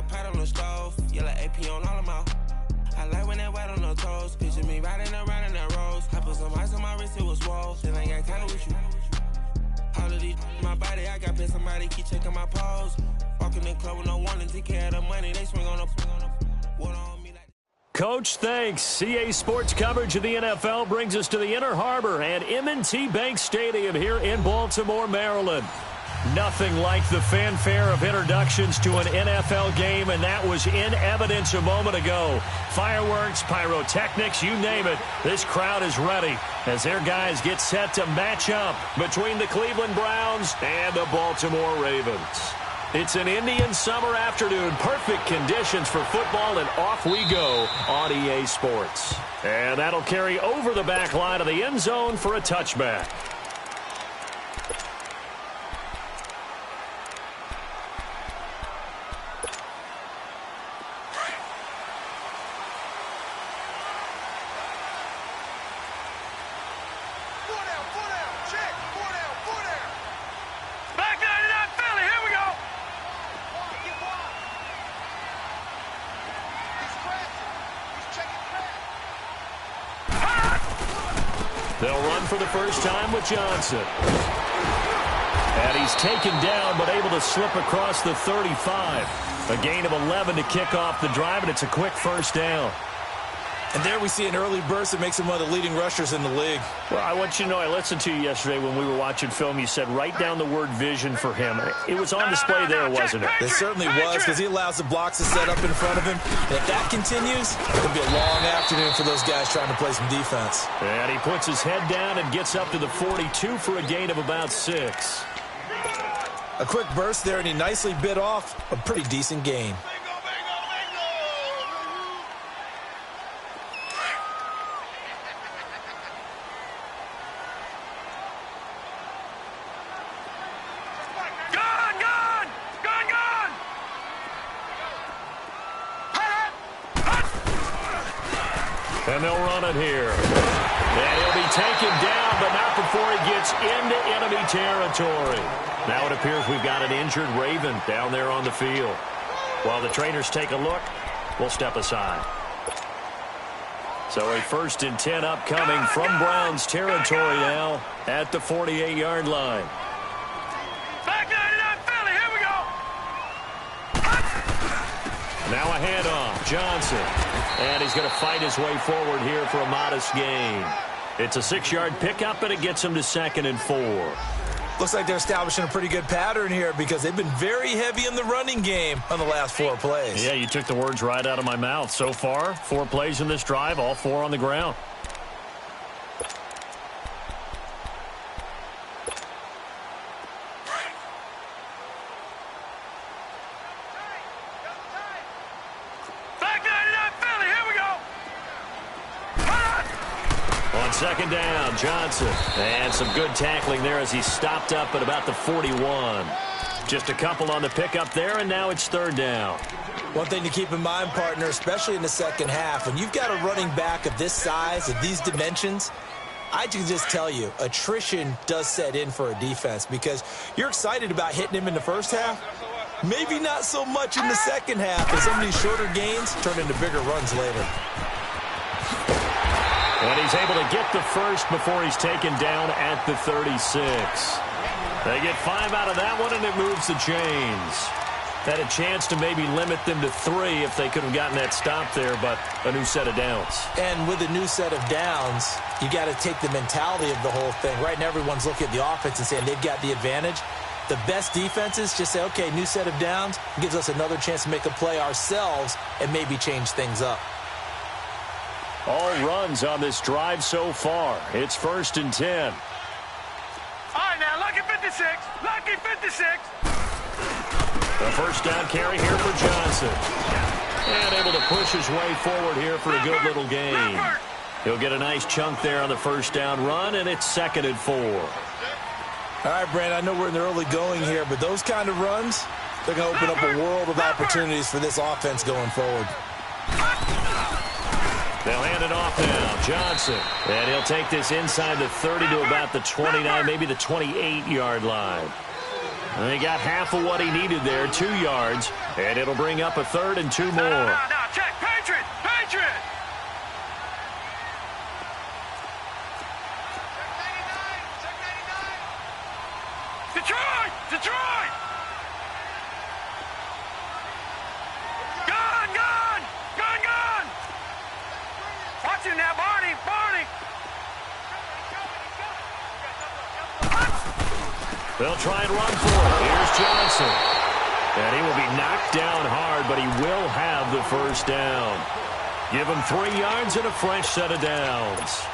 a pot on the stove. Yellow AP on all of my. I like when that wet on the toes. Picture me riding around in that rose. I put some ice on my wrist, it was swole. Then I got kinda with you. All of these my body, I got pissed. Somebody keep checking my pose. Walking in club with no warning. Take care of the money. They swing on the water on me like. Coach, thanks. CA Sports coverage of the NFL brings us to the Inner Harbor and M&T Bank Stadium here in Baltimore, Maryland. Nothing like the fanfare of introductions to an NFL game, and that was in evidence a moment ago. Fireworks, pyrotechnics, you name it. This crowd is ready as their guys get set to match up between the Cleveland Browns and the Baltimore Ravens. It's an Indian summer afternoon. Perfect conditions for football, and off we go on EA Sports. And that'll carry over the back line of the end zone for a touchback. They'll run for the first time with Johnson. And he's taken down, but able to slip across the 35. A gain of 11 to kick off the drive, and it's a quick first down. And there we see an early burst that makes him one of the leading rushers in the league. Well, I want you to know, I listened to you yesterday when we were watching film. You said write down the word vision for him. It was on display there, wasn't it? It certainly was, because he allows the blocks to set up in front of him. And if that continues, it'll be a long afternoon for those guys trying to play some defense. And he puts his head down and gets up to the 42 for a gain of about 6. A quick burst there, and he nicely bit off a pretty decent gain. And they'll run it here. And he'll be taken down, but not before he gets into enemy territory. Now it appears we've got an injured Raven down there on the field. While the trainers take a look, we'll step aside. So a 1st and 10 upcoming from Browns territory now at the 48-yard line. Back 99 Philly, here we go. Now a handoff, Johnson. And he's going to fight his way forward here for a modest gain. It's a 6-yard pickup, and it gets him to 2nd and 4. Looks like they're establishing a pretty good pattern here because they've been very heavy in the running game on the last 4 plays. Yeah, you took the words right out of my mouth. So far, 4 plays in this drive, all 4 on the ground. On 2nd down, Johnson. And some good tackling there as he stopped up at about the 41. Just a couple on the pickup there, and now it's 3rd down. One thing to keep in mind, partner, especially in the second half, when you've got a running back of this size, of these dimensions, I can just tell you, attrition does set in for a defense because you're excited about hitting him in the first half. Maybe not so much in the second half, as some of these shorter gains turn into bigger runs later. And he's able to get the first before he's taken down at the 36. They get 5 out of that one, and it moves the chains. Had a chance to maybe limit them to 3 if they could have gotten that stop there, but a new set of downs. And with a new set of downs, you got to take the mentality of the whole thing. Right now, everyone's looking at the offense and saying they've got the advantage. The best defenses just say, okay, new set of downs, gives us another chance to make a play ourselves and maybe change things up. All runs on this drive so far. It's 1st and 10. All right, now, lucky 56. Lucky 56. The first down carry here for Johnson. And able to push his way forward here for a good little gain. He'll get a nice chunk there on the first down run, and it's 2nd and 4. All right, Brandon, I know we're in the early going here, but those kind of runs, they're going to open up a world of opportunities for this offense going forward. They'll hand it off now, Johnson. And he'll take this inside the 30 to about the 29, maybe the 28-yard line. And he got half of what he needed there, 2 yards. And it'll bring up a 3rd and 2 more. No, check. Patriot! Patriot! Detroit! Detroit! Gun! Gun! Gun! Gun! Watch him now, Barney! Barney! They'll try and run for it. Here's Johnson. And he will be knocked down hard, but he will have the first down. Give him 3 yards and a fresh set of downs.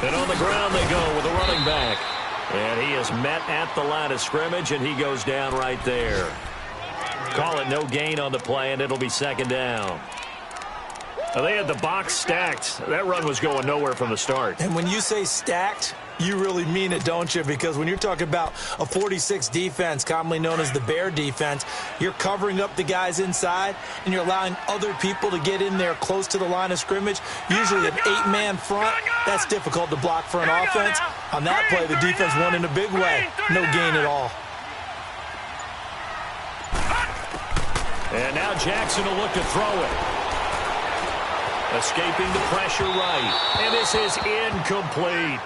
And on the ground they go with a running back. And he is met at the line of scrimmage, and he goes down right there. Call it no gain on the play, and it'll be 2nd down. They had the box stacked. That run was going nowhere from the start. And when you say stacked, you really mean it, don't you? Because when you're talking about a 46 defense, commonly known as the Bear defense, you're covering up the guys inside, and you're allowing other people to get in there close to the line of scrimmage. Usually an 8-man front, that's difficult to block for an offense. On that play, the defense won in a big way. No gain at all. And now Jackson will look to throw it. Escaping the pressure right. And this is incomplete.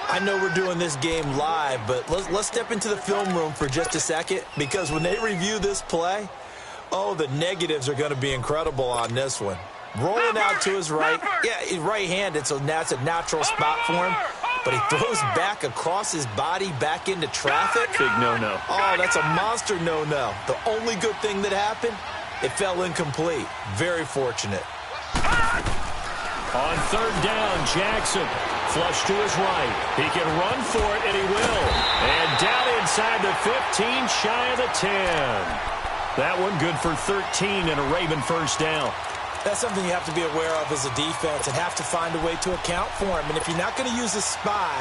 I know we're doing this game live, but let's step into the film room for just a second, because when they review this play, oh, the negatives are going to be incredible on this one. Rolling out to his right. Yeah, he's right-handed, so that's a natural spot for him. But he throws back across his body back into traffic. Big no-no. Oh, that's a monster no-no. The only good thing that happened, it fell incomplete. Very fortunate. On 3rd down, Jackson. Flush to his right. He can run for it, and he will. And down inside the 15, shy of the 10. That one good for 13 and a Raven first down. That's something you have to be aware of as a defense and have to find a way to account for him. And if you're not going to use a spy,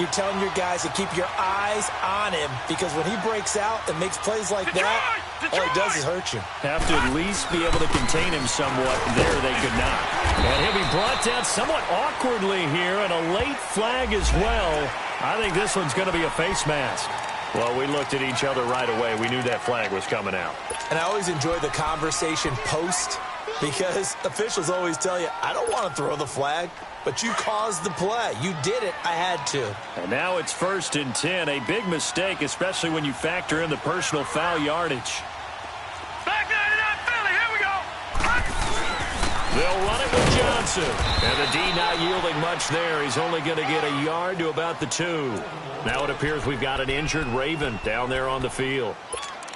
you're telling your guys to keep your eyes on him, because when he breaks out and makes plays like that, all he does is hurt you. Have to at least be able to contain him somewhat. There they could not. And he'll be brought down somewhat awkwardly here, and a late flag as well. I think this one's going to be a face mask. Well, we looked at each other right away. We knew that flag was coming out. And I always enjoy the conversation post, because officials always tell you, I don't want to throw the flag, but you caused the play. You did it. I had to. And now it's 1st and 10. A big mistake, especially when you factor in the personal foul yardage. Back 99, Philly, here we go. They'll run it with Johnson. And the D not yielding much there. He's only going to get a yard to about the 2. Now it appears we've got an injured Raven down there on the field.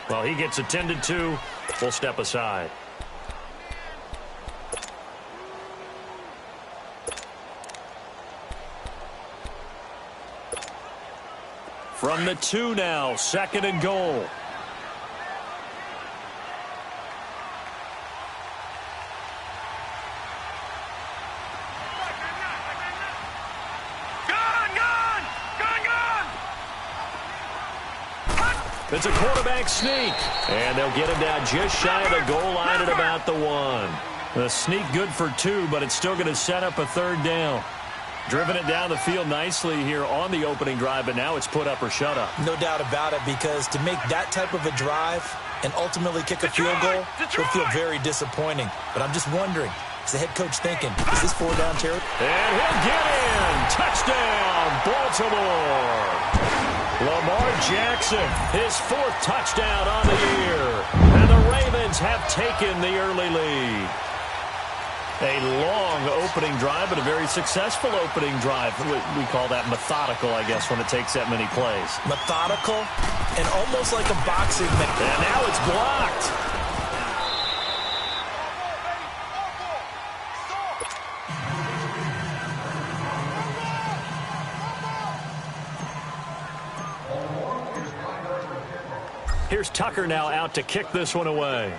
While he gets attended to, we'll step aside. From the 2 now, 2nd and goal. It's a quarterback sneak. And they'll get him down just shy of the goal line at about the 1. The sneak good for 2, but it's still going to set up a 3rd down. Driven it down the field nicely here on the opening drive, but now it's put up or shut up. No doubt about it, because to make that type of a drive and ultimately kick a field goal would feel very disappointing. But I'm just wondering, is the head coach thinking, is this 4-down territory? And he'll get in. Touchdown, Baltimore. Lamar Jackson, his 4th touchdown on the year. And the Ravens have taken the early lead. A long opening drive, but a very successful opening drive. We call that methodical, I guess, when it takes that many plays. Methodical and almost like a boxing match. And now it's blocked. Here's Tucker now out to kick this one away.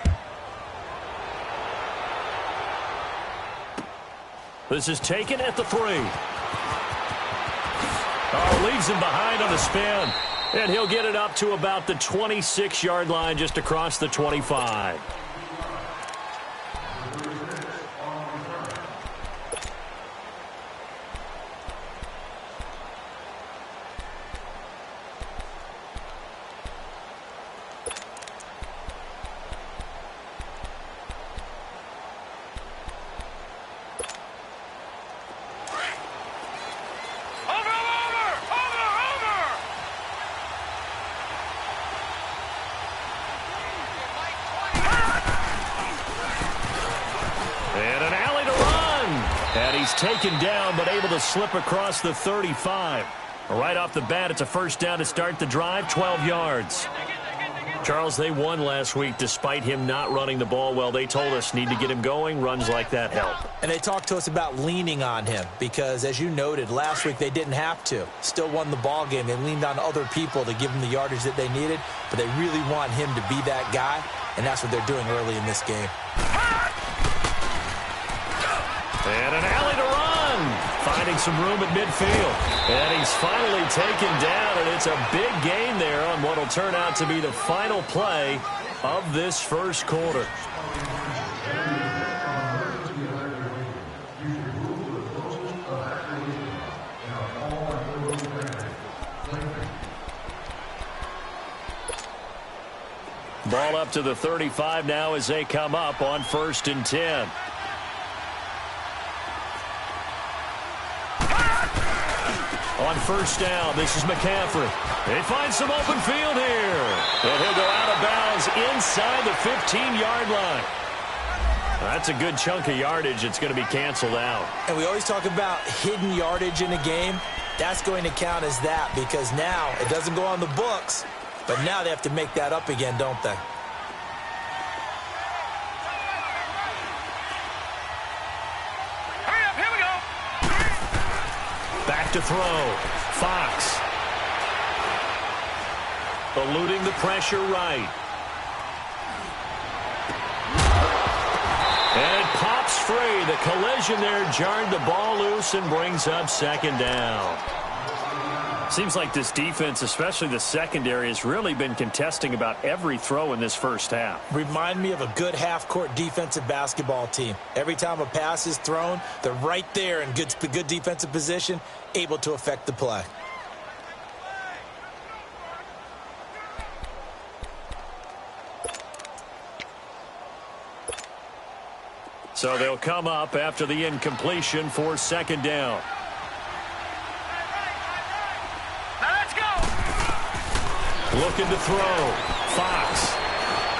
This is taken at the 3. Oh, leaves him behind on the spin. And he'll get it up to about the 26-yard line just across the 25. Taken down, but able to slip across the 35. Right off the bat, it's a first down to start the drive, 12 yards. Charles, they won last week despite him not running the ball well. They told us need to get him going. Runs like that help. And they talked to us about leaning on him because, as you noted, last week they didn't have to. Still won the ball game. They leaned on other people to give them the yardage that they needed, but they really want him to be that guy, and that's what they're doing early in this game. And an alley to run. Finding some room at midfield. And he's finally taken down, and it's a big gain there on what will turn out to be the final play of this first quarter. Ball up to the 35 now as they come up on 1st and 10. On first down, this is McCaffrey. They find some open field here. And he'll go out of bounds inside the 15-yard line. That's a good chunk of yardage. It's going to be canceled out. And we always talk about hidden yardage in a game. That's going to count as that because now it doesn't go on the books, but now they have to make that up again, don't they? To throw. Fox. Eluding the pressure right. And it pops free. The collision there jarred the ball loose and brings up 2nd down. Seems like this defense, especially the secondary, has really been contesting about every throw in this first half. Remind me of a good half-court defensive basketball team. Every time a pass is thrown, they're right there in good defensive position, able to affect the play. So they'll come up after the incompletion for 2nd down. Looking to throw. Fox.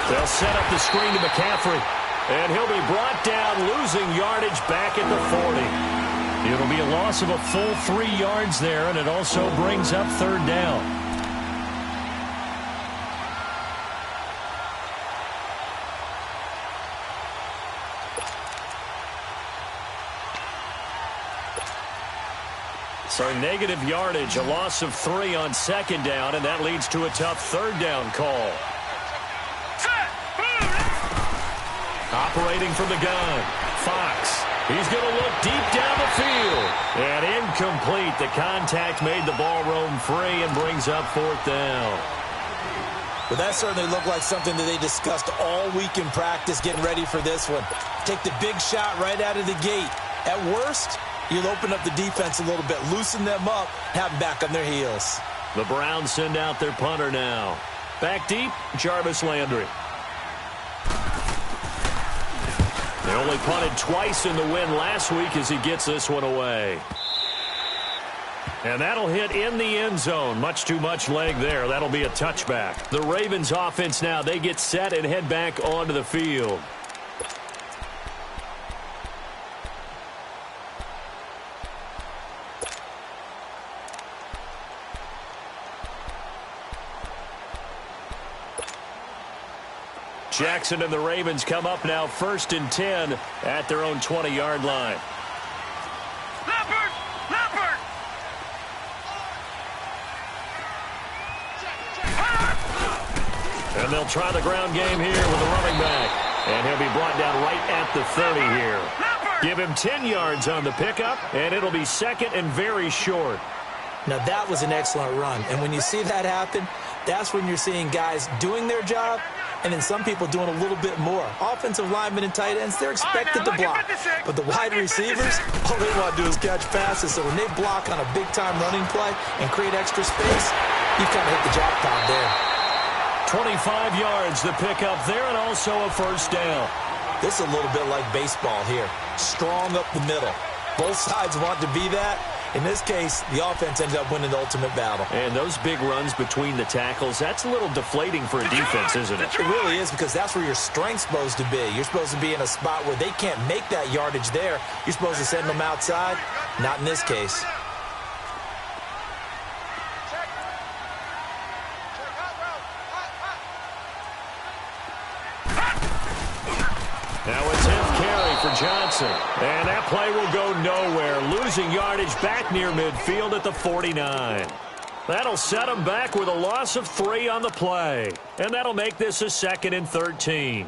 They'll set up the screen to McCaffrey. And he'll be brought down, losing yardage back at the 40. It'll be a loss of a full 3 yards there, and it also brings up 3rd down. So negative yardage, a loss of 3 on 2nd down, and that leads to a tough 3rd down call. Operating from the gun, Fox. He's going to look deep down the field. And incomplete. The contact made the ball roam free and brings up 4th down. Well, that certainly looked like something that they discussed all week in practice getting ready for this one. Take the big shot right out of the gate. At worst, you'll open up the defense a little bit, loosen them up, have them back on their heels. The Browns send out their punter now. Back deep, Jarvis Landry. They only punted twice in the win last week as he gets this one away. And that'll hit in the end zone. Much too much leg there. That'll be a touchback. The Ravens offense now, they get set and head back onto the field. Jackson and the Ravens come up now 1st and 10 at their own 20-yard line. Leopard! And they'll try the ground game here with the running back. And he'll be brought down right at the 30 here. Leopard! Give him 10 yards on the pickup, and it'll be second and very short. Now, that was an excellent run. And when you see that happen, that's when you're seeing guys doing their job and then some people doing a little bit more. Offensive linemen and tight ends, they're expected to block. But the wide receivers, all they want to do is catch passes. So when they block on a big-time running play and create extra space, you kind of hit the jackpot there. 25 yards, the pickup there, and also a first down. This is a little bit like baseball here. Strong up the middle. Both sides want to be that. In this case, the offense ended up winning the ultimate battle. And those big runs between the tackles, that's a little deflating for a defense, isn't it? It really is, because that's where your strength's supposed to be. You're supposed to be in a spot where they can't make that yardage there. You're supposed to send them outside. Not in this case. Now a 10th carry for Johnson. And that play will go nowhere. Losing yardage back near midfield at the 49. That'll set him back with a loss of 3 on the play. And that'll make this a 2nd and 13.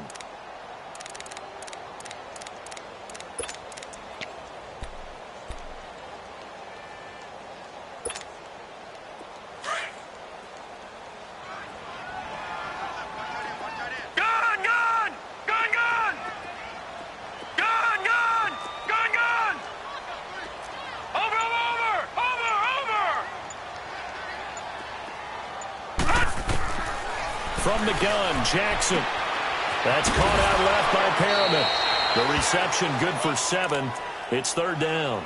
From the gun, Jackson. That's caught out left by Perriman. The reception good for 7. It's 3rd down.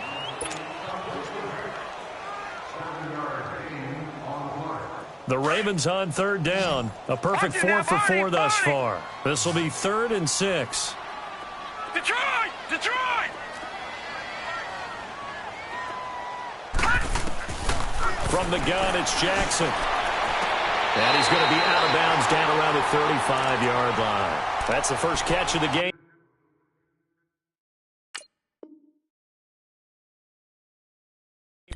The Ravens on 3rd down. A perfect 4 for 4 thus far. This will be 3rd and 6. Detroit! Detroit! From the gun, it's Jackson. And he's going to be out of bounds down around the 35-yard line. That's the first catch of the game.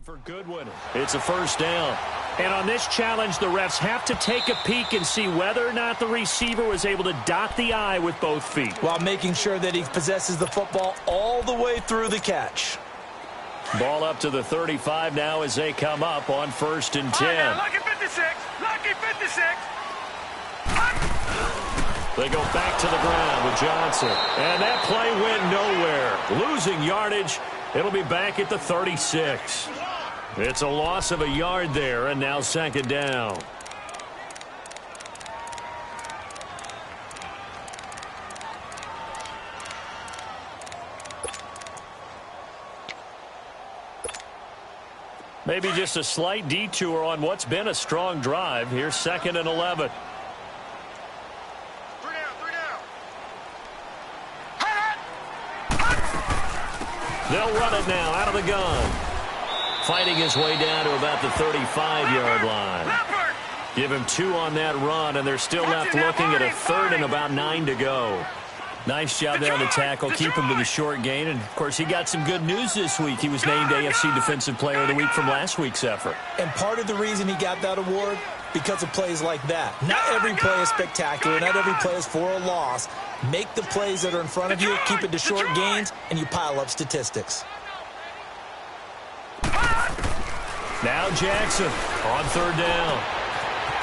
For Goodwin, it's a first down. And on this challenge, the refs have to take a peek and see whether or not the receiver was able to dot the I with both feet, while making sure that he possesses the football all the way through the catch. Ball up to the 35 now as they come up on 1st and 10. Lucky 56. Lucky 56. They go back to the ground with Johnson. And that play went nowhere. Losing yardage. It'll be back at the 36. It's a loss of a yard there, and now 2nd down. Maybe just a slight detour on what's been a strong drive. Here's 2nd and 11. 3 down. They'll run it now out of the gun. Fighting his way down to about the 35-yard line. Give him 2 on that run, and they're still left looking at a 3rd and about 9 to go. Nice job there on the tackle. Keep him to the short gain. And, of course, he got some good news this week. He was named AFC Defensive Player of the Week from last week's effort. And part of the reason he got that award, because of plays like that. Not every play is spectacular. Not every play is for a loss. Make the plays that are in front of you, keep it to short gains, and you pile up statistics. Now Jackson on 3rd down.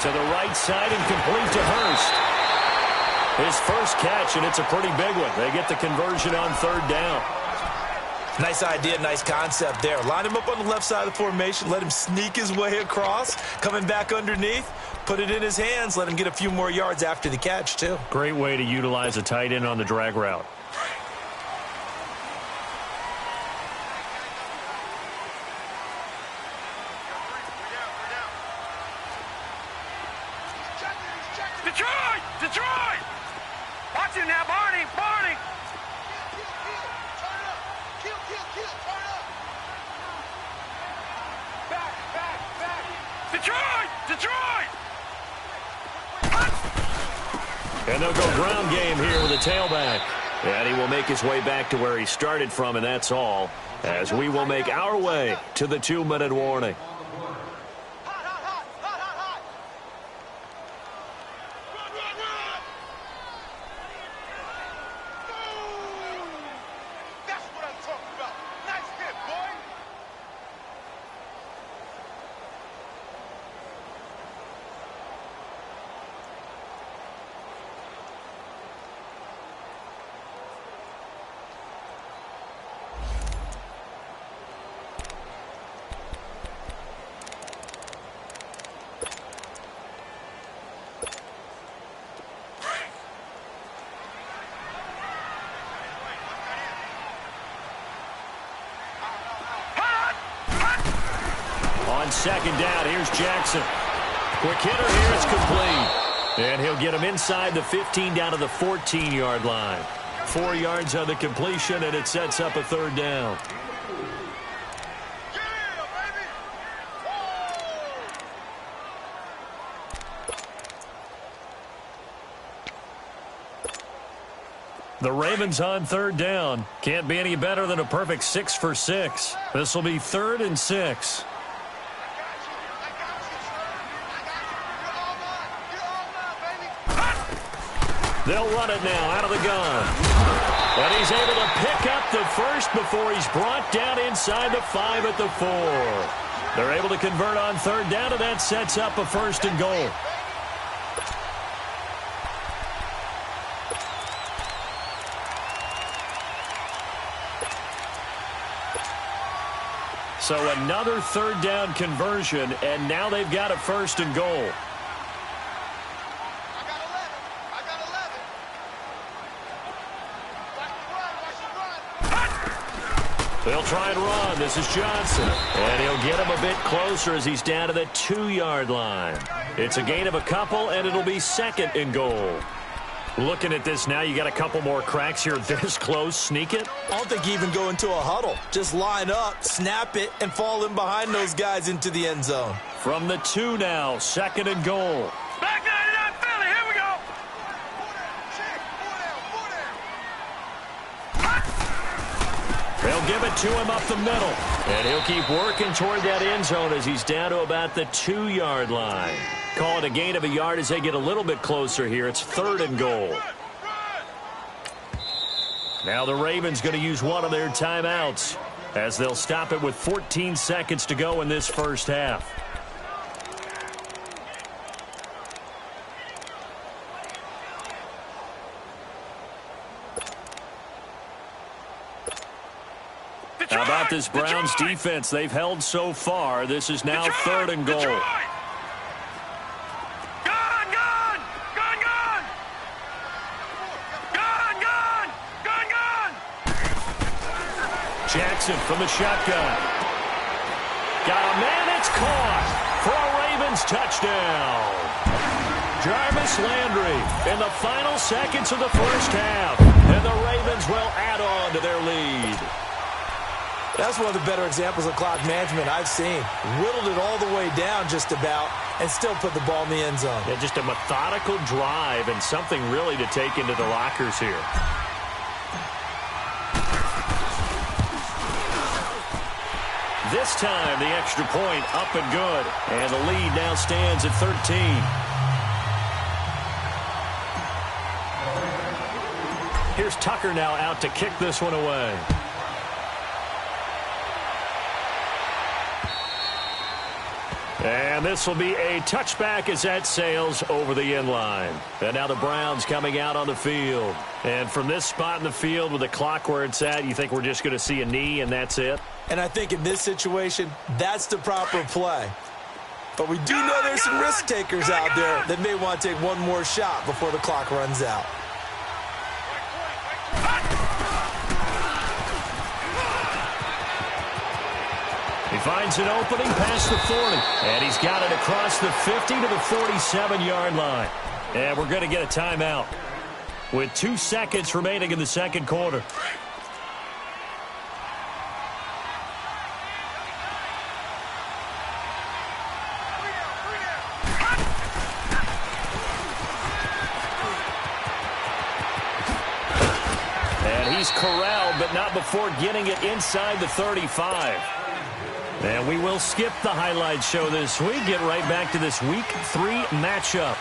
To the right side and complete to Hurst. His first catch, and it's a pretty big one. They get the conversion on 3rd down. Nice idea, nice concept there. Line him up on the left side of the formation. Let him sneak his way across. Coming back underneath. Put it in his hands. Let him get a few more yards after the catch, too. Great way to utilize a tight end on the drag route. Detroit! Detroit! Watch him now, Barney! Barney! Kill, turn up! Back! Detroit! Detroit! And they'll go ground game here with a tailback. And he will make his way back to where he started from, and that's all, as we will make our way to the 2-minute warning. On second down, here's Jackson. Quick hitter here, it's complete. And he'll get him inside the 15 down to the 14-yard line. 4 yards on the completion, and it sets up a third down. The Ravens on third down. Can't be any better than a perfect 6 for 6. This will be 3rd and 6. They'll run it now out of the gun. And he's able to pick up the first before he's brought down inside the 5 at the 4. They're able to convert on third down, and that sets up a 1st and goal. So another third down conversion, and now they've got a 1st and goal. They'll try and run. This is Johnson. And he'll get him a bit closer as he's down to the 2-yard line. It's a gain of a couple, and it'll be 2nd and goal. Looking at this now, you got a couple more cracks here this close. Sneak it? I don't think you even go into a huddle. Just line up, snap it, and fall in behind those guys into the end zone. From the 2 now, 2nd and goal. Back 99 Philly, here we go. They'll give it to him up the middle. And he'll keep working toward that end zone as he's down to about the 2-yard line. Call it a gain of a yard as they get a little bit closer here. It's 3rd and goal. Now the Ravens going to use one of their timeouts as they'll stop it with 14 seconds to go in this first half. How about this Browns defense? They've held so far. This is now 3rd and goal. Jackson from the shotgun. Got a man, it's caught for a Ravens touchdown. Jarvis Landry in the final seconds of the first half. And the Ravens will add on to their lead. That's one of the better examples of clock management I've seen. Whittled it all the way down just about and still put the ball in the end zone. Yeah, just a methodical drive and something really to take into the lockers here. This time, the extra point up and good. And the lead now stands at 13. Here's Tucker now out to kick this one away. And this will be a touchback as that sails over the end line. And now the Browns coming out on the field. And from this spot in the field with the clock where it's at, you think we're just going to see a knee and that's it? And I think in this situation, that's the proper play. But we do know there's some risk takers out there that may want to take one more shot before the clock runs out. He finds an opening past the 40. And he's got it across the 50 to the 47-yard line. And we're going to get a timeout with 2 seconds remaining in the second quarter. And he's corralled, but not before getting it inside the 35. And we will skip the highlight show this week. Get right back to this Week 3 matchup.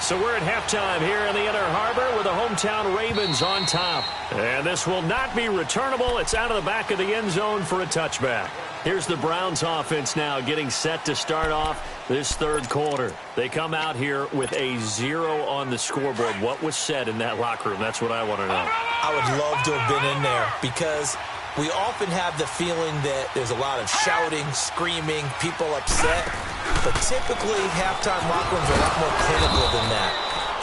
So we're at halftime here in the Inner Harbor with the hometown Ravens on top. And this will not be returnable. It's out of the back of the end zone for a touchback. Here's the Browns offense now getting set to start off this third quarter. They come out here with a 0 on the scoreboard. What was said in that locker room? That's what I want to know. I would love to have been in there because we often have the feeling that there's a lot of shouting, screaming, people upset. But typically, halftime locker rooms are a lot more clinical than that.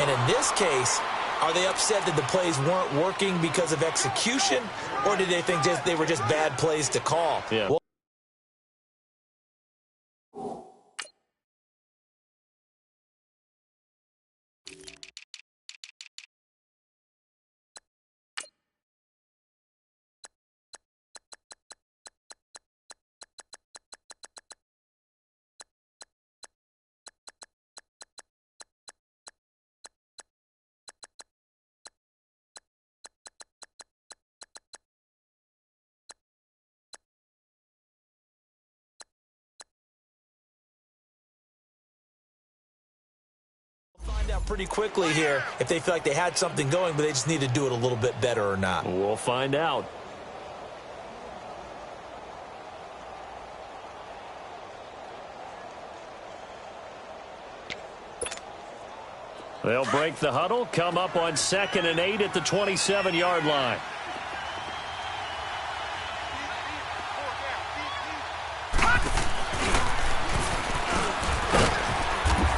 And in this case, are they upset that the plays weren't working because of execution? Or did they think they were just bad plays to call? Yeah. Well, Find out pretty quickly here if they feel like they had something going, but they just need to do it a little bit better or not. We'll find out. They'll break the huddle, come up on 2nd and 8 at the 27-yard line.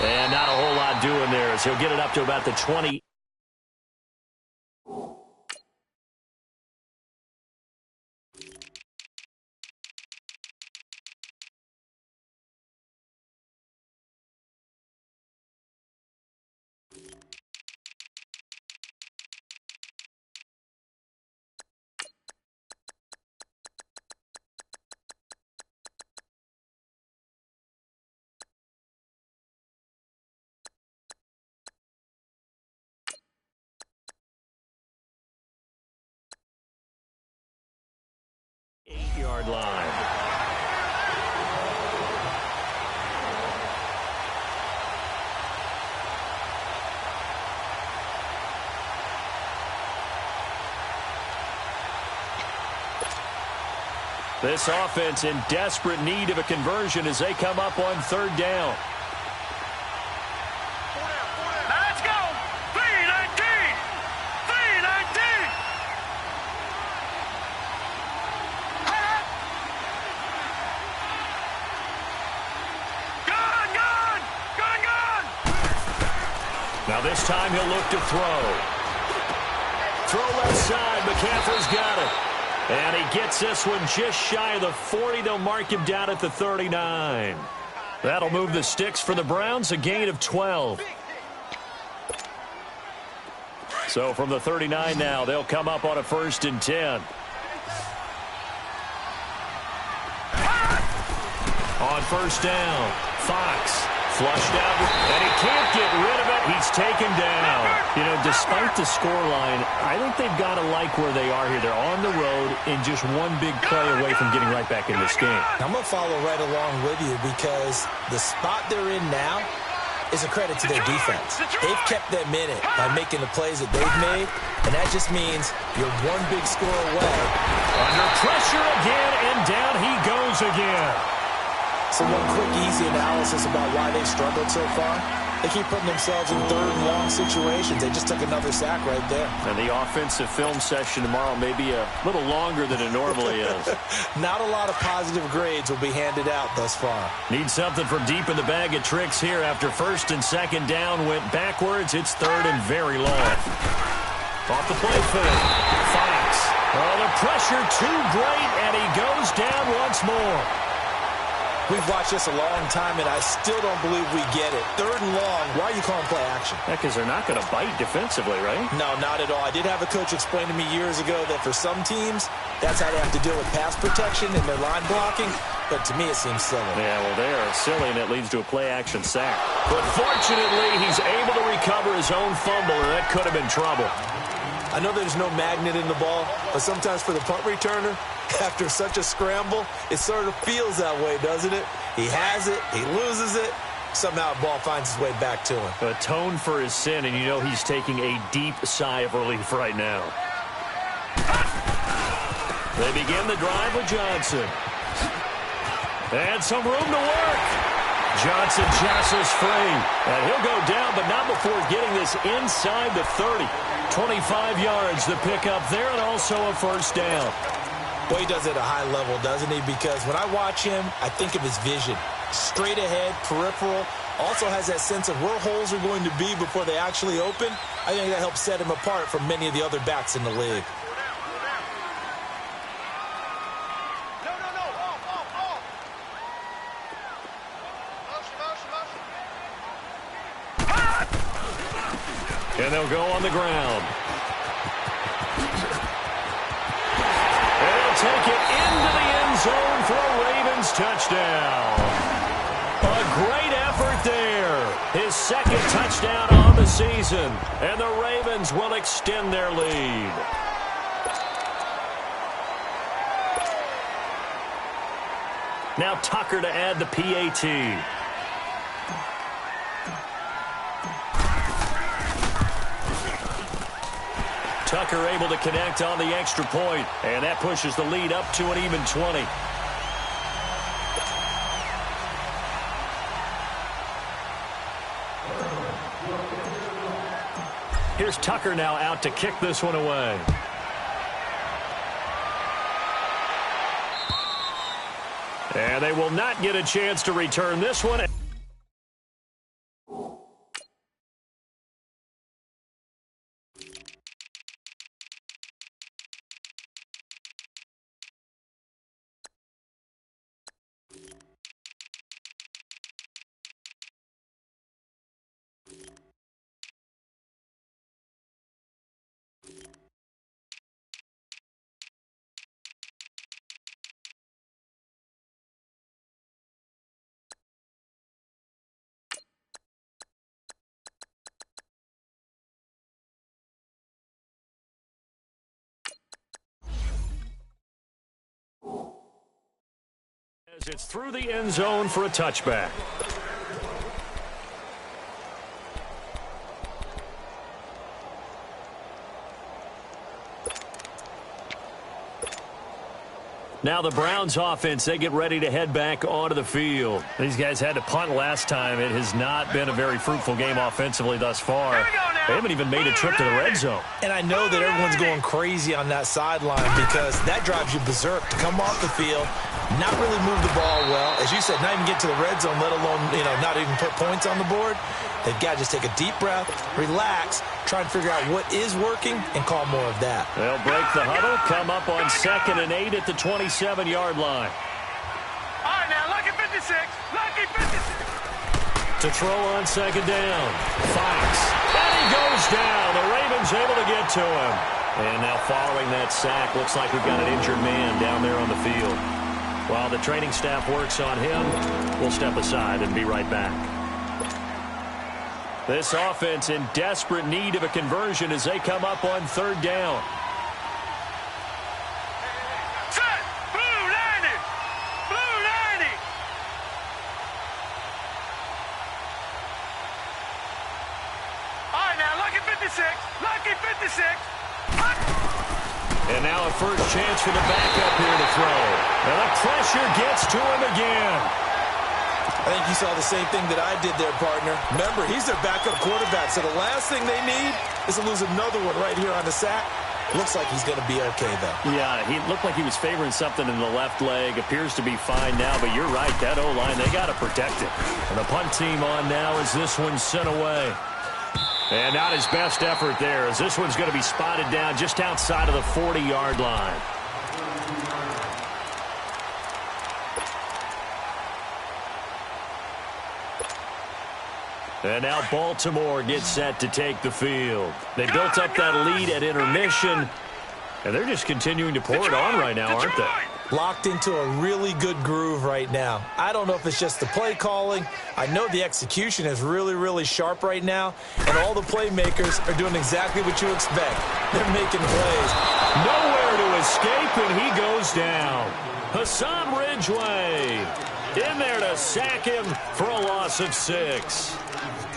And not a whole lot doing there as he'll get it up to about the 20. Yard line. This offense in desperate need of a conversion as they come up on 3rd down. Let's go! 319! 319! Now this time he'll look to throw. Throw left side. McCaffrey's got it. And he gets this one just shy of the 40. They'll mark him down at the 39. That'll move the sticks for the Browns, a gain of 12. So from the 39 now, they'll come up on a 1st and 10. On 1st down, Fox flushed out, and he can't get rid of it. He's taken down. You know, despite the scoreline, I think they've got to like where they are here. They're on the road and just one big play away from getting right back in this game. I'm going to follow right along with you because the spot they're in now is a credit to their defense. They've kept them in it by making the plays that they've made, and that just means you're one big score away. Under pressure again, and down he goes again. So one quick, easy analysis about why they've struggled so far. They keep putting themselves in 3rd and long situations. They just took another sack right there. And the offensive film session tomorrow may be a little longer than it normally is. Not a lot of positive grades will be handed out thus far. Need something from deep in the bag of tricks here after 1st and 2nd down went backwards. It's 3rd and very long. Off the play fake. Fox. Oh, the pressure too great, and he goes down once more. We've watched this a long time, and I still don't believe we get it. 3rd and long, why are you calling play action? Yeah, because they're not going to bite defensively, right? No, not at all. I did have a coach explain to me years ago that for some teams, that's how they have to deal with pass protection and their line blocking. But to me, it seems silly. Yeah, well, they are silly, and it leads to a play-action sack. But fortunately, he's able to recover his own fumble, and that could have been trouble. I know there's no magnet in the ball, but sometimes for the punt returner, after such a scramble, it sort of feels that way, doesn't it? He has it, he loses it, somehow the ball finds its way back to him. Atone for his sin, and you know he's taking a deep sigh of relief right now. They begin the drive with Johnson. And some room to work. Johnson jostles free. And he'll go down, but not before getting this inside the 30. 25 yards to pick up there, and also a 1st down. Boy, he does it at a high level, doesn't he? Because when I watch him, I think of his vision. Straight ahead, peripheral. Also has that sense of where holes are going to be before they actually open. I think that helps set him apart from many of the other backs in the league. And they'll go on the ground. And he'll take it into the end zone for a Ravens touchdown. A great effort there. His 2nd touchdown on the season. And the Ravens will extend their lead. Now Tucker to add the PAT. Tucker able to connect on the extra point, and that pushes the lead up to an even 20. Here's Tucker now out to kick this one away. And they will not get a chance to return this one. As it's through the end zone for a touchback. Now the Browns offense, they get ready to head back onto the field. These guys had to punt last time. It has not been a very fruitful game offensively thus far. They haven't even made a trip to the red zone. And I know that everyone's going crazy on that sideline because that drives you berserk to come off the field, not really move the ball well. As you said, not even get to the red zone, let alone, not even put points on the board. They've got to just take a deep breath, relax, try and figure out what is working, and call more of that. They'll break the huddle, come up on 2nd and 8 at the 27-yard line. All right, now, lucky 56. Lucky 56. To throw on 2nd down. Fox. And he goes down. The Ravens able to get to him. And now following that sack, looks like we've got an injured man down there on the field. While the training staff works on him, we'll step aside and be right back. This offense in desperate need of a conversion as they come up on 3rd down. Set! Blue 90! Blue 90! All right, now, lucky 56. Lucky 56. And now a first chance for the backup here to throw. And the pressure gets to him again. I think you saw the same thing that I did there, partner. Remember, he's their backup quarterback, so the last thing they need is to lose another one right here on the sack. Looks like he's going to be okay, though. Yeah, he looked like he was favoring something in the left leg. Appears to be fine now, but you're right. That O-line, they got to protect it. And the punt team on now as this one's sent away. And not his best effort there, as this one's going to be spotted down just outside of the 40-yard line. And now Baltimore gets set to take the field. They built up that lead at intermission, and they're just continuing to pour it on right now, aren't they? Locked into a really good groove right now. I don't know if it's just the play calling. I know the execution is really, really sharp right now, and all the playmakers are doing exactly what you expect. They're making plays. Nowhere to escape, and he goes down. Hassan Ridgeway in there to sack him for a loss of 6.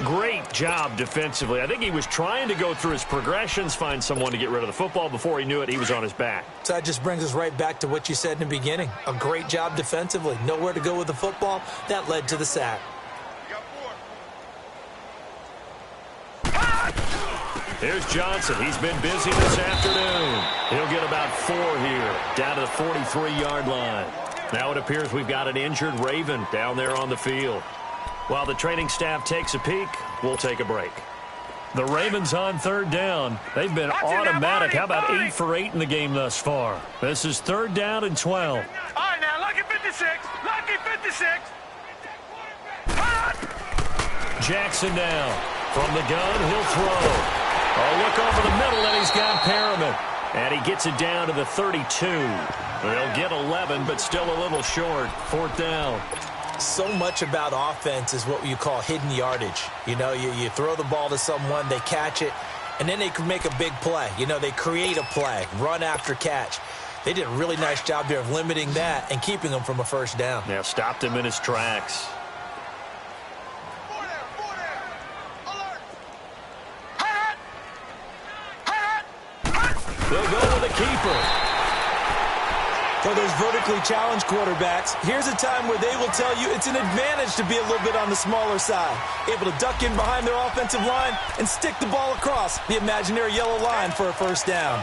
Great job defensively. I think he was trying to go through his progressions, find someone to get rid of the football. Before he knew it, he was on his back. So that just brings us right back to what you said in the beginning. A great job defensively. Nowhere to go with the football. That led to the sack. Here's Johnson. He's been busy this afternoon. He'll get about 4 here, down to the 43-yard line. Now it appears we've got an injured Raven down there on the field. While the training staff takes a peek, we'll take a break. The Ravens on 3rd down. They've been automatic. How about 8 for 8 in the game thus far? This is 3rd down and 12. All right, now, lucky 56. Lucky 56. Jackson now. From the gun, he'll throw. Oh, look over the middle, and he's got Perriman. And he gets it down to the 32. They'll get 11, but still a little short. 4th down. So much about offense is what you call hidden yardage. You throw the ball to someone, they catch it, and then they can make a big play. They create a play, run after catch. They did a really nice job there of limiting that and keeping him from a first down. Yeah, stopped him in his tracks. keeper. For those vertically challenged quarterbacks, here's a time where they will tell you it's an advantage to be a little bit on the smaller side. Able to duck in behind their offensive line and stick the ball across the imaginary yellow line for a first down.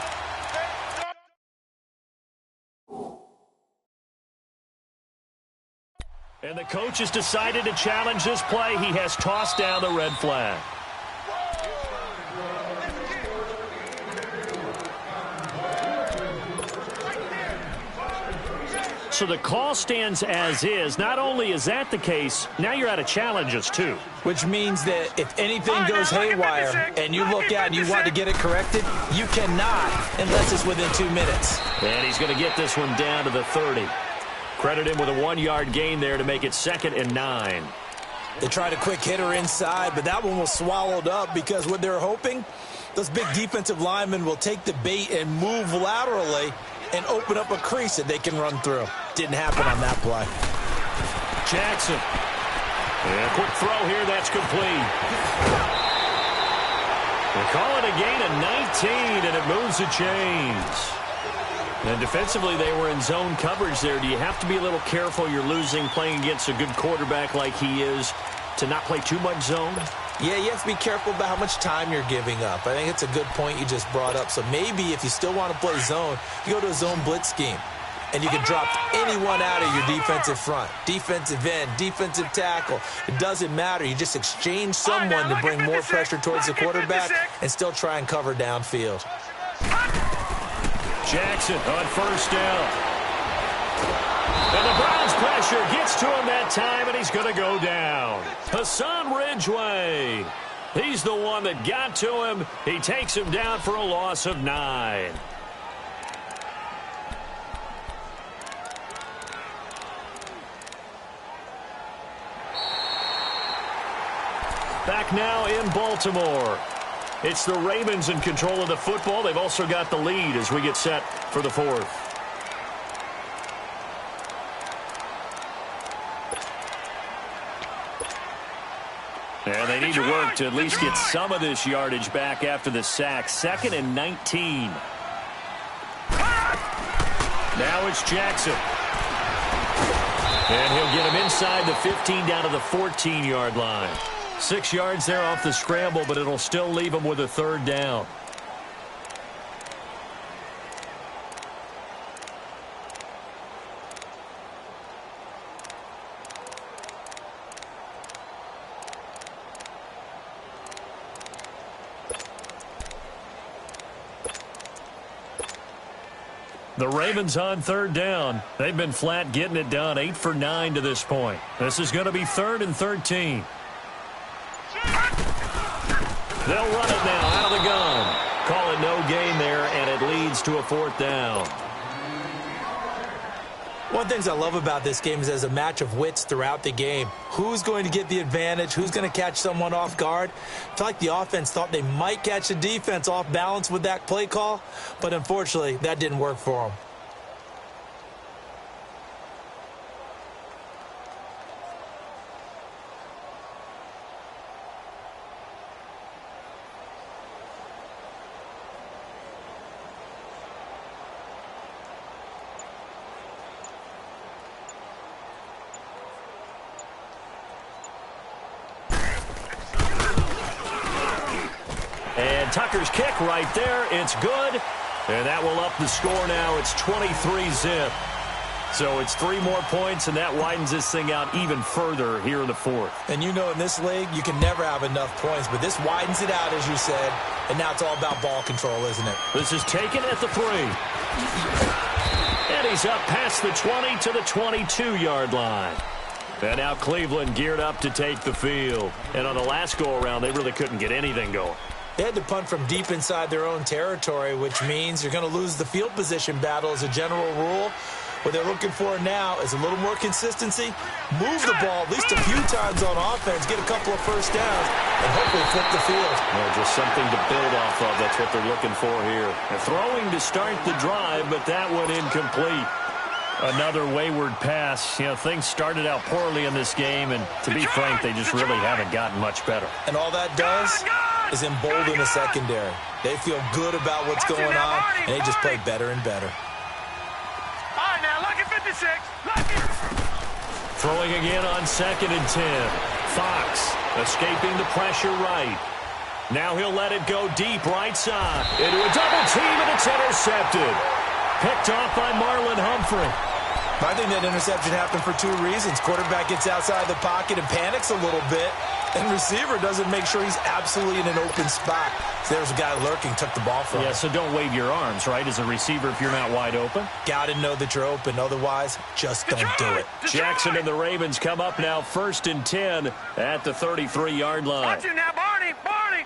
And the coach has decided to challenge this play. He has tossed down the red flag. So the call stands as is. Not only is that the case, now you're out of challenges too. Which means that if anything goes haywire and you look out and you want to get it corrected, you cannot unless it's within 2 minutes. And he's going to get this one down to the 30. Credit him with a 1-yard gain there to make it 2nd and 9. They tried a quick hitter inside, but that one was swallowed up because what they're hoping, those big defensive linemen will take the bait and move laterally and open up a crease that they can run through. Didn't happen on that play. Jackson. And a quick throw here, that's complete. They call it a gain of 19, and it moves the chains. And defensively, they were in zone coverage there. Do you have to be a little careful? You're losing playing against a good quarterback like he is to not play too much zone? Yeah, you have to be careful about how much time you're giving up. I think it's a good point you just brought up. So maybe if you still want to play zone, you go to a zone blitz scheme. And you can drop anyone out of your defensive front. Defensive end, defensive tackle. It doesn't matter. You just exchange someone to bring more pressure towards the quarterback and still try and cover downfield. Jackson on first down. And the Browns pressure gets to him that time, and he's going to go down. Hassan Ridgeway. He's the one that got to him. He takes him down for a loss of 9. Back now in Baltimore. It's the Ravens in control of the football. They've also got the lead as we get set for the 4th. And they need to work to at least get some of this yardage back after the sack. 2nd and 19. Now it's Jackson. And he'll get him inside the 15 down to the 14-yard line. 6 yards there off the scramble, but it'll still leave him with a 3rd down. The Ravens on 3rd down. They've been flat getting it done. 8 for 9 to this point. This is going to be 3rd and 13. They'll run it now out of the gun. Call it no gain there, and it leads to a 4th down. One of the things I love about this game is there's a match of wits throughout the game. Who's going to get the advantage? Who's going to catch someone off guard? I feel like the offense thought they might catch the defense off balance with that play call, but unfortunately, that didn't work for them. Tucker's kick right there. It's good. And that will up the score now. It's 23-zip. So it's 3 more points, and that widens this thing out even further here in the 4th. And you know in this league, you can never have enough points. But this widens it out, as you said. And now it's all about ball control, isn't it? This is taken at the 3. And he's up past the 20 to the 22-yard line. And now Cleveland geared up to take the field. And on the last go-around, they really couldn't get anything going. They had to punt from deep inside their own territory, which means you're going to lose the field position battle as a general rule. What they're looking for now is a little more consistency, move the ball at least a few times on offense, get a couple of first downs, and hopefully flip the field. Well, just something to build off of. That's what they're looking for here. And throwing to start the drive, but that one incomplete. Another wayward pass. You know, things started out poorly in this game, and to be frank, they just really haven't gotten much better. And all that does is embolden the secondary. They feel good about what's going on, and they just play better and better. All right, now, lucky 56. Lucky. Throwing again on 2nd and 10. Fox escaping the pressure right. Now he'll let it go deep right side. Into a double team, and it's intercepted. Picked off by Marlon Humphrey. I think that interception happened for 2 reasons. Quarterback gets outside the pocket and panics a little bit, and receiver doesn't make sure he's absolutely in an open spot. So there's a guy lurking, took the ball from him. Yeah, so don't wave your arms, right, as a receiver if you're not wide open. Got to know that you're open. Otherwise, just don't do it. Jackson and the Ravens come up now 1st and 10 at the 33-yard line. Watch it now, Barney. Barney.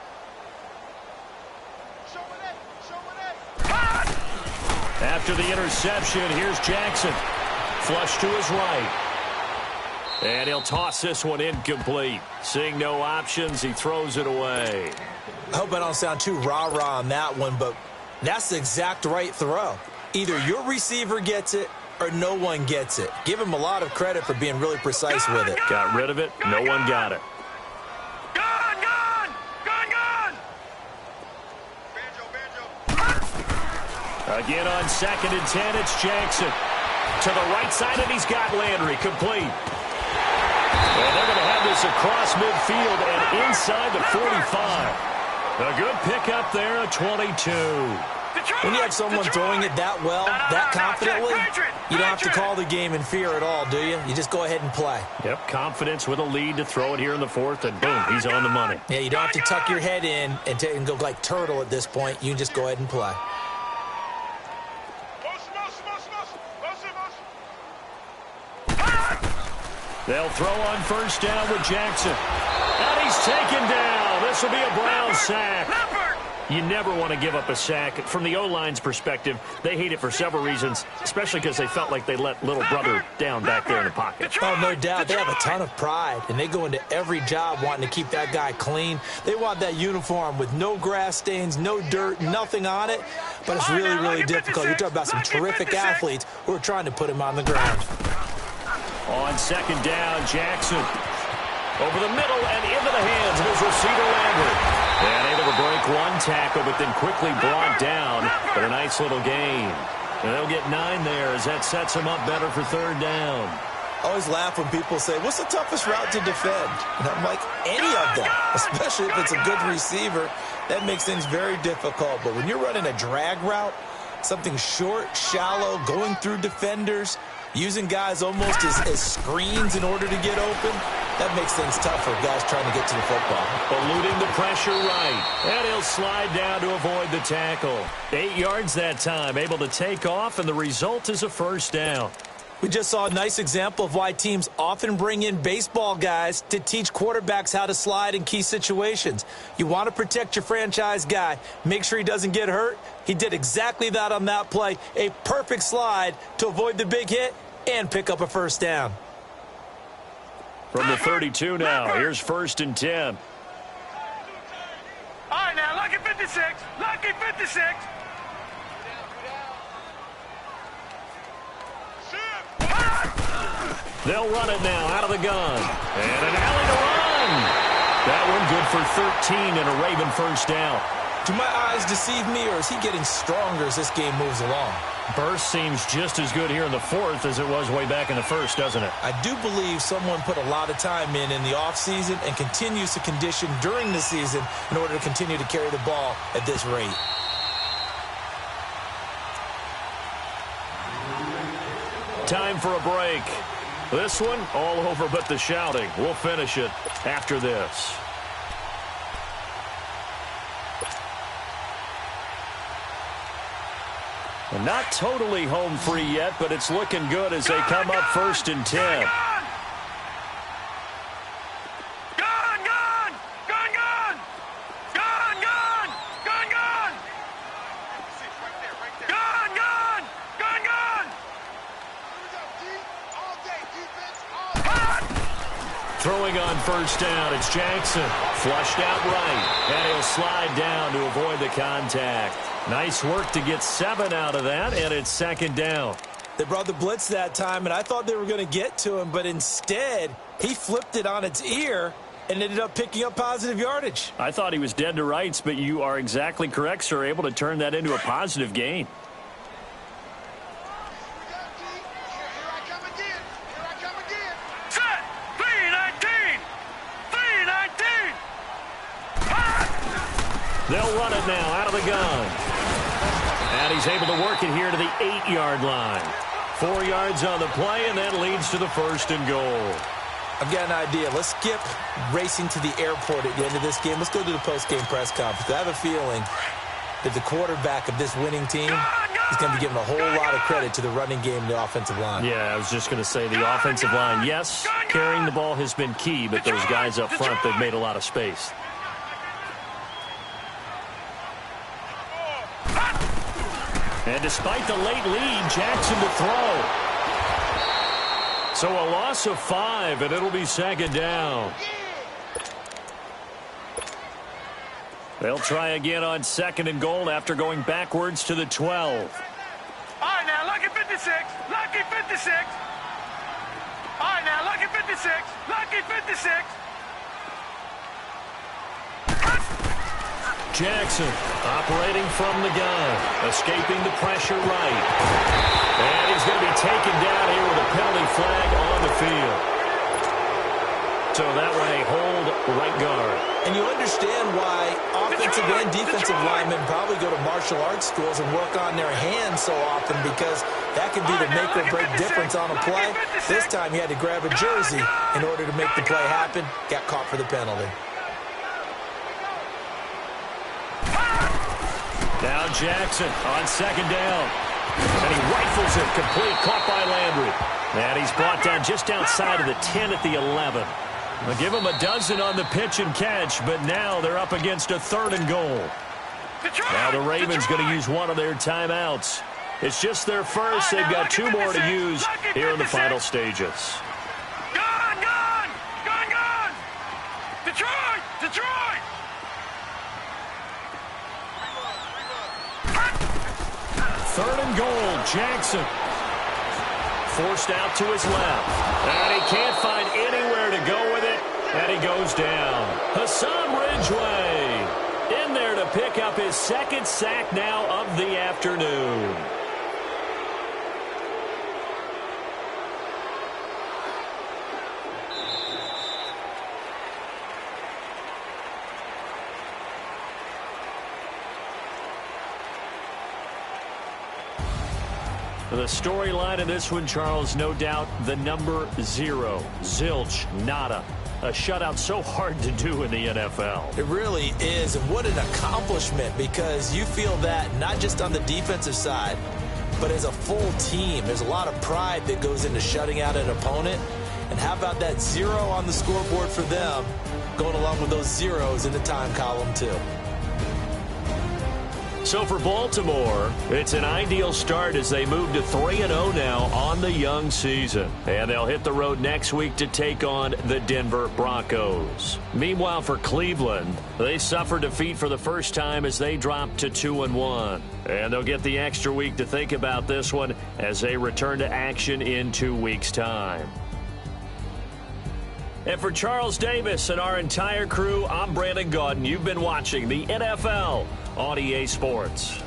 After the interception, here's Jackson. Flush to his right. And he'll toss this one incomplete. Seeing no options, he throws it away. I hope I don't sound too rah-rah on that one, but that's the exact right throw. Either your receiver gets it or no one gets it. Give him a lot of credit for being really precise with it. Got rid of it. No one got it. Gone, gone. Gone, gone. Again on 2nd and 10, it's Jackson. To the right side, and he's got Landry complete. And they're going to have this across midfield and inside the 45. A good pickup there, a 22. When you have someone throwing it that well, that confidently, you don't have to call the game in fear at all, do you? You just go ahead and play. Yep, confidence with a lead to throw it here in the 4th, and boom, he's on the money. Yeah, you don't have to tuck your head in and go like turtle at this point. You can just go ahead and play. They'll throw on 1st down with Jackson. And he's taken down. This will be a Brown sack. You never want to give up a sack. From the O-line's perspective, they hate it for several reasons, especially because they felt like they let little brother down back there in the pocket. Oh, no doubt. They have a ton of pride, and they go into every job wanting to keep that guy clean. They want that uniform with no grass stains, no dirt, nothing on it. But it's really, really difficult. You're talking about some terrific athletes who are trying to put him on the ground. On 2nd down, Jackson. Over the middle and into the hands of his receiver, Landry. And able to break one tackle, but then quickly brought down. But a nice little gain. And they'll get 9 there as that sets them up better for 3rd down. I always laugh when people say, what's the toughest route to defend? And I'm like, any of them, especially if it's a good receiver. That makes things very difficult. But when you're running a drag route, something short, shallow, going through defenders, using guys almost as screens in order to get open, that makes things tough for guys trying to get to the football. Eluding the pressure right. And he'll slide down to avoid the tackle. 8 yards that time, able to take off, and the result is a 1st down. We just saw a nice example of why teams often bring in baseball guys to teach quarterbacks how to slide in key situations. You want to protect your franchise guy. Make sure he doesn't get hurt. He did exactly that on that play. A perfect slide to avoid the big hit and pick up a 1st down. From the 32 now, here's 1st and 10. All right, now, lucky 56. Lucky 56. They'll run it now out of the gun. And an alley to run. That one good for 13 and a Raven 1st down. Do my eyes deceive me, or is he getting stronger as this game moves along? Burst seems just as good here in the 4th as it was way back in the 1st, doesn't it? I do believe someone put a lot of time in the offseason and continues to condition during the season in order to continue to carry the ball at this rate. Time for a break. This one, all over but the shouting. We'll finish it after this. And not totally home free yet, but it's looking good as they come up 1st and 10. Throwing on 1st down, it's Jackson. Flushed out right, and he'll slide down to avoid the contact. Nice work to get 7 out of that, and it's 2nd down. They brought the blitz that time, and I thought they were going to get to him, but instead, he flipped it on its ear and ended up picking up positive yardage. I thought he was dead to rights, but you are exactly correct, sir. Able to turn that into a positive gain. Set! 319! 319! They'll run it now out of the gun. And he's able to work it here to the 8-yard line. 4 yards on the play, and that leads to the 1st and goal. I've got an idea. Let's skip racing to the airport at the end of this game. Let's go to the post-game press conference. I have a feeling that the quarterback of this winning team is going to be given a whole lot of credit to the running game and the offensive line. Yeah, I was just going to say the offensive line, yes, carrying the ball has been key, but those guys up front, they've made a lot of space. And despite the late lead, Jackson to throw. So a loss of 5, and it'll be 2nd down. They'll try again on 2nd and goal after going backwards to the 12. All right, now, lucky 56. Lucky 56. All right, now, lucky 56. Lucky 56. Jackson operating from the gun, escaping the pressure right. And he's going to be taken down here with a penalty flag on the field. So that one a hold right guard. And you understand why offensive and defensive linemen probably go to martial arts schools and work on their hands so often, because that can be the make or break difference on a play. This time he had to grab a jersey in order to make the play happen. Got caught for the penalty. Now Jackson on 2nd down. And he rifles it complete, caught by Landry. And he's brought down just outside of the 10 at the 11. They'll give him a dozen on the pitch and catch, but now they're up against a 3rd and goal. Now the Ravens going to use one of their timeouts. It's just their first. They've got 2 more to use here in the final stages. Gone, gone! Gone, gone! Detroit! Detroit! 3rd and goal, Jackson. Forced out to his left. And he can't find anywhere to go with it. And he goes down. Hassan Ridgeway in there to pick up his 2nd sack now of the afternoon. The storyline in this one, Charles, no doubt the number 0. Zilch, nada. A shutout so hard to do in the NFL. It really is, and what an accomplishment, because you feel that not just on the defensive side, but as a full team. There's a lot of pride that goes into shutting out an opponent. And how about that 0 on the scoreboard for them, going along with those zeros in the time column too. So for Baltimore, it's an ideal start as they move to 3-0 now on the young season. And they'll hit the road next week to take on the Denver Broncos. Meanwhile, for Cleveland, they suffered defeat for the first time as they dropped to 2-1. And they'll get the extra week to think about this one as they return to action in 2 weeks' time. And for Charles Davis and our entire crew, I'm Brandon Gaudin. You've been watching the NFL on EA Sports.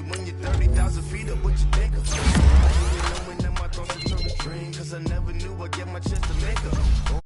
When you're 30,000 feet up, what you think of? I didn't know when them I thought you turned a dream, cause I never knew I'd get my chance to make up.